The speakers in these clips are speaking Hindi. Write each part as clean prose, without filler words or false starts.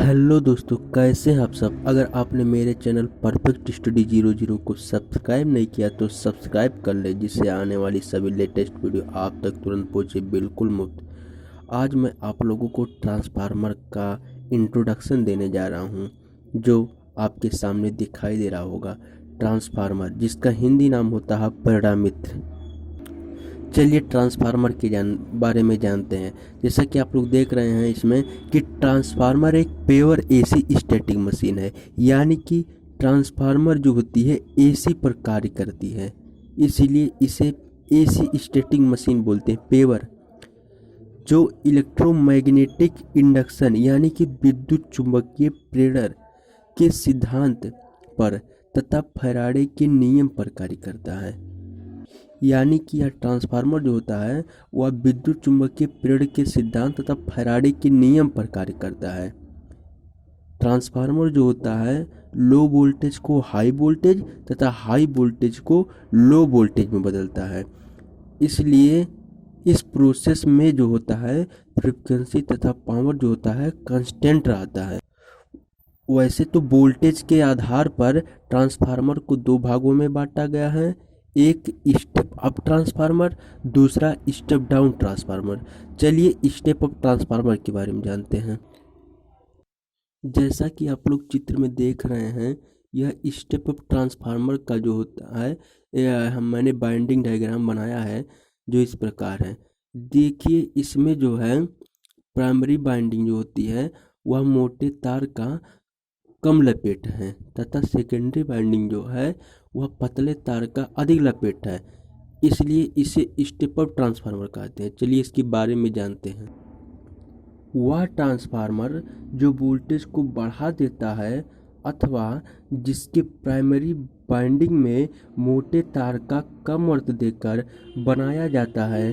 हेलो दोस्तों, कैसे हैं आप सब। अगर आपने मेरे चैनल परफेक्ट स्टडी 00 को सब्सक्राइब नहीं किया तो सब्सक्राइब कर ले, जिससे आने वाली सभी लेटेस्ट वीडियो आप तक तुरंत पहुंचे, बिल्कुल मुफ्त। आज मैं आप लोगों को ट्रांसफार्मर का इंट्रोडक्शन देने जा रहा हूं, जो आपके सामने दिखाई दे रहा होगा। ट्रांसफार्मर, जिसका हिंदी नाम होता है परिणामित्र। चलिए ट्रांसफार्मर के बारे में जानते हैं। जैसा कि आप लोग देख रहे हैं इसमें कि ट्रांसफार्मर एक प्योर एसी स्टैटिक मशीन है, यानी कि ट्रांसफार्मर जो होती है एसी पर कार्य करती है, इसीलिए इसे एसी स्टैटिक मशीन बोलते हैं। प्योर जो इलेक्ट्रोमैग्नेटिक इंडक्शन यानी कि विद्युत चुंबकीय प्रेरण के सिद्धांत पर तथा फैराडे के नियम पर कार्य करता है। यानी कि यह ट्रांसफार्मर जो होता है वह विद्युत चुंबकीय प्रेरण के सिद्धांत तथा फैराडे के नियम पर कार्य करता है। ट्रांसफार्मर जो होता है लो वोल्टेज को हाई वोल्टेज तथा हाई वोल्टेज को लो वोल्टेज में बदलता है। इसलिए इस प्रोसेस में जो होता है फ्रीक्वेंसी तथा पावर जो होता है कांस्टेंट रहता है। वैसे तो वोल्टेज के आधार पर ट्रांसफार्मर को दो भागों में बांटा गया है, एक स्टेप अप ट्रांसफार्मर, दूसरा स्टेप डाउन ट्रांसफार्मर। चलिए स्टेप अप ट्रांसफार्मर के बारे में जानते हैं। जैसा कि आप लोग चित्र में देख रहे हैं, यह स्टेप अप ट्रांसफार्मर का जो होता है मैंने बाइंडिंग डायग्राम बनाया है, जो इस प्रकार है। देखिए इसमें जो है प्राइमरी बाइंडिंग जो होती है वह मोटे तार का कम लपेट है तथा सेकेंडरी बाइंडिंग जो है वह पतले तार का अधिक लपेट है, इसलिए इसे स्टेप अप ट्रांसफार्मर कहते हैं। चलिए इसके बारे में जानते हैं। वह ट्रांसफार्मर जो वोल्टेज को बढ़ा देता है अथवा जिसके प्राइमरी बाइंडिंग में मोटे तार का कम वर्त देकर बनाया जाता है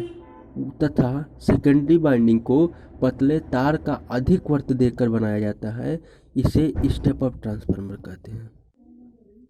तथा सेकेंडरी बाइंडिंग को पतले तार का अधिक वर्त देकर बनाया जाता है, इसे स्टेप अप ट्रांसफार्मर कहते हैं।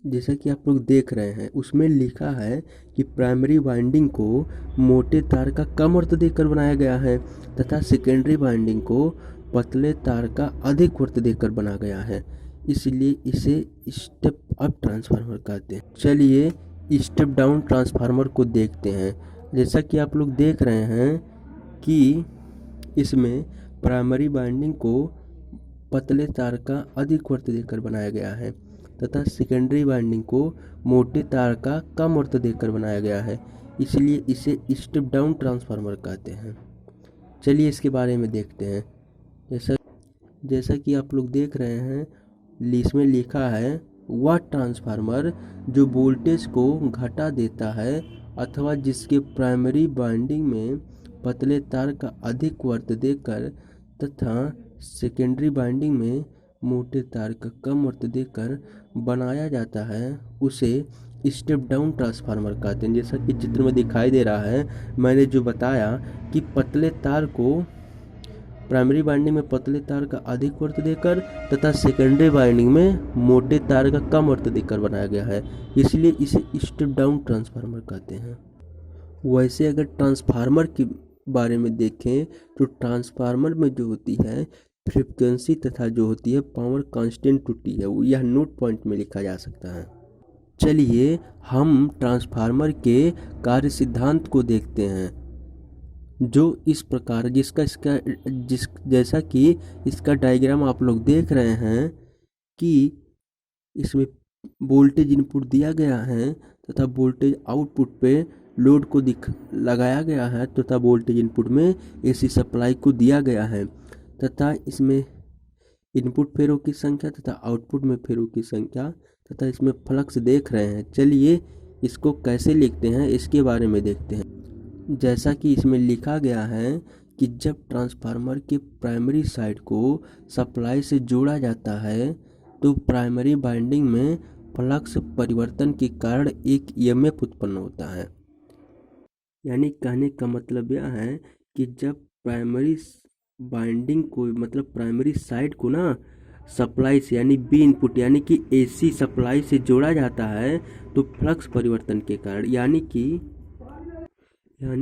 जैसा कि आप लोग देख रहे हैं उसमें लिखा है कि प्राइमरी वाइंडिंग को मोटे तार का कम वर्त देकर बनाया गया है तथा सेकेंडरी वाइंडिंग को पतले तार का अधिक वर्त देकर बनाया गया है, इसलिए इसे स्टेप अप ट्रांसफार्मर कहते हैं। चलिए स्टेप डाउन ट्रांसफार्मर को देखते हैं। जैसा कि आप लोग देख रहे हैं कि इसमें प्राइमरी वाइंडिंग को पतले तार का अधिक वर्त देकर बनाया गया है तथा सेकेंडरी वाइंडिंग को मोटे तार का कम वर्त देकर बनाया गया है, इसलिए इसे स्टेप डाउन ट्रांसफार्मर कहते हैं। चलिए इसके बारे में देखते हैं। जैसा कि आप लोग देख रहे हैं इसमें लिखा है वह ट्रांसफार्मर जो वोल्टेज को घटा देता है अथवा जिसके प्राइमरी वाइंडिंग में पतले तार का अधिक वर्त देकर तथा सेकेंडरी वाइंडिंग में मोटे तार का कम वर्त देकर बनाया जाता है, उसे स्टेप डाउन ट्रांसफार्मर कहते हैं। जैसा कि चित्र में दिखाई दे रहा है, मैंने जो बताया कि पतले तार को प्राइमरी वाइंडिंग में पतले तार का अधिक वर्त देकर तथा सेकेंडरी वाइंडिंग में मोटे तार का कम वर्त देकर बनाया गया है, इसलिए इसे स्टेप डाउन ट्रांसफार्मर कहते हैं। वैसे अगर ट्रांसफार्मर के बारे में देखें तो ट्रांसफार्मर में जो होती है फ्रीक्वेंसी तथा जो होती है पावर कांस्टेंट होती है, यह नोट पॉइंट में लिखा जा सकता है। चलिए हम ट्रांसफार्मर के कार्य सिद्धांत को देखते हैं, जो इस प्रकार जैसा कि इसका डायग्राम आप लोग देख रहे हैं कि इसमें वोल्टेज इनपुट दिया गया है तथा वोल्टेज आउटपुट पे लोड को लगाया गया है तथा वोल्टेज इनपुट में एसी सप्लाई को दिया गया है तथा इसमें इनपुट फेरों की संख्या तथा आउटपुट में फेरों की संख्या तथा इसमें फ्लक्स देख रहे हैं। चलिए इसको कैसे लिखते हैं इसके बारे में देखते हैं। जैसा कि इसमें लिखा गया है कि जब ट्रांसफार्मर के प्राइमरी साइड को सप्लाई से जोड़ा जाता है तो प्राइमरी वाइंडिंग में फ्लक्स परिवर्तन के कारण एक ईएमएफ उत्पन्न होता है। यानी कहने का मतलब यह है कि जब प्राइमरी बाइंडिंग को मतलब प्राइमरी साइड को ना सप्लाई से यानी बी इनपुट यानी कि एसी सप्लाई से जोड़ा जाता है तो फ्लक्स परिवर्तन के कारण यानी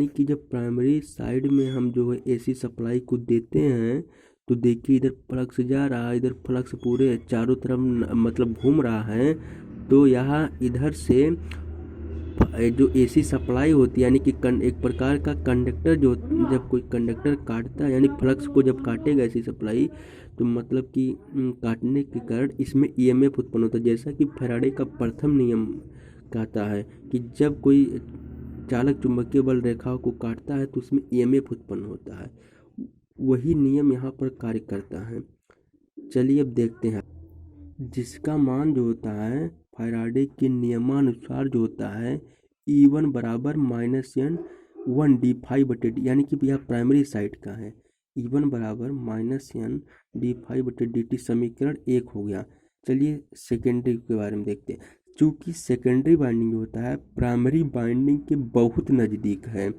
कि जब प्राइमरी साइड में हम जो है एसी सप्लाई को देते हैं तो देखिए इधर फ्लक्स जा रहा है, इधर फ्लक्स पूरे चारों तरफ मतलब घूम रहा है। तो यहाँ इधर से जो एसी सप्लाई होती है यानी कि एक प्रकार का कंडक्टर जो जब कोई कंडक्टर काटता है यानी फ्लक्स को जब काटेगा एसी सप्लाई, तो मतलब कि काटने के कारण इसमें ईएमएफ उत्पन्न होता है। जैसा कि फैराडे का प्रथम नियम कहता है कि जब कोई चालक चुंबकीय बल रेखाओं को काटता है तो उसमें ईएमएफ उत्पन्न होता है। वही नियम यहाँ पर कार्य करता है। चलिए अब देखते हैं, जिसका मान जो होता है फैराडे के नियमानुसार जो होता है E1 बराबर -N1d∅/dt, यानी कि यह प्राइमरी साइड का है। E1 बराबर -N/d∅/dt समीकरण 1 हो गया। चलिए सेकेंडरी के बारे में देखते हैं। चूँकि सेकेंडरी बाइंडिंग जो होता है प्राइमरी बाइंडिंग के बहुत नज़दीक है,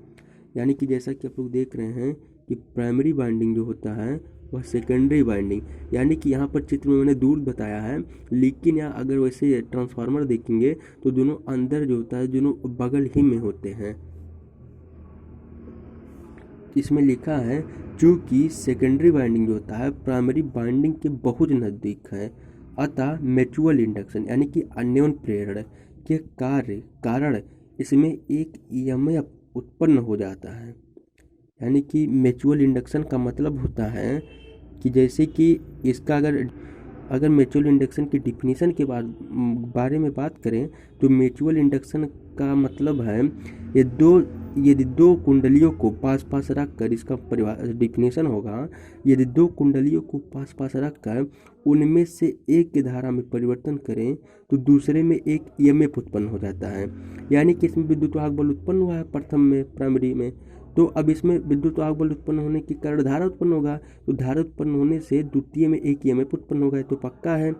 यानी कि जैसा कि आप लोग देख रहे हैं कि प्राइमरी बाइंडिंग जो होता है वह सेकेंडरी बाइंडिंग, यानी कि यहाँ पर चित्र में मैंने दूर बताया है, लेकिन यहाँ अगर वैसे ट्रांसफार्मर देखेंगे तो दोनों अंदर जो होता है दोनों बगल ही में होते हैं। इसमें लिखा है चूँकि सेकेंडरी बाइंडिंग जो होता है प्राइमरी बाइंडिंग के बहुत नज़दीक है, अतः म्यूचुअल इंडक्शन यानी कि अन्योन्य प्रेरण के कारण इसमें एक ईएमएफ उत्पन्न हो जाता है। यानी कि म्यूचुअल इंडक्शन का मतलब होता है कि जैसे कि इसका अगर म्यूचुअल इंडक्शन की डिफिनीशन के बारे में बात करें तो म्यूचुअल इंडक्शन का मतलब है यदि दो कुंडलियों को पास पास रख कर, इसका डिफिनीशन होगा, यदि दो कुंडलियों को पास पास रख कर उनमें से एक की धारा में परिवर्तन करें तो दूसरे में एक ईएमएफ उत्पन्न हो जाता है। यानी कि इसमें विद्युत वाहक बल उत्पन्न हुआ है प्रथम में प्राइमरी में, तो अब इसमें विद्युत वाहक बल उत्पन्न होने के कारण धारा उत्पन्न होगा, तो धारा उत्पन्न होने से द्वितीय में एक ईएमएफ उत्पन्न होगा, तो पक्का है।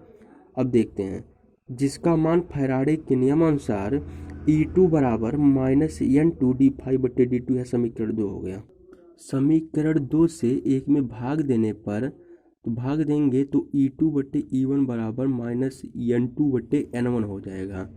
अब देखते हैं, जिसका मान फैराडे के नियमानुसार E2 बराबर -N2d∅/dt है, समीकरण 2 हो गया। समीकरण 2 से 1 में भाग देने पर तो भाग देंगे तो E2/E1 बराबर -N2/N1 हो जाएगा।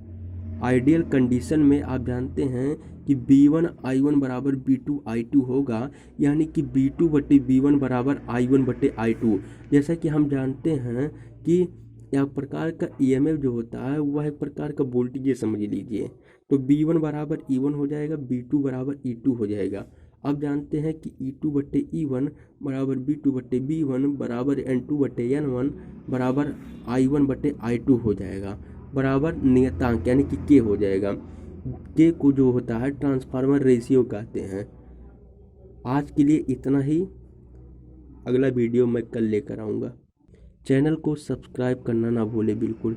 आइडियल कंडीशन में आप जानते हैं कि B1 I1 बराबर B2 I2 होगा, यानी कि B2/B1 बराबर I1/I2। जैसा कि हम जानते हैं कि यह प्रकार का ईएमएफ जो होता है वह एक प्रकार का वोल्टेज समझ लीजिए, तो B1 बराबर E1 हो जाएगा, B2 बराबर E2 हो जाएगा। अब जानते हैं कि E2/E1 बराबर B2/B1 बराबर N2/N1 बराबर I1/I2 हो जाएगा, बराबर नियतांक यानी कि के हो जाएगा। के को जो होता है ट्रांसफार्मर रेशियो कहते हैं। आज के लिए इतना ही, अगला वीडियो मैं कल लेकर आऊँगा। चैनल को सब्सक्राइब करना ना भूले बिल्कुल।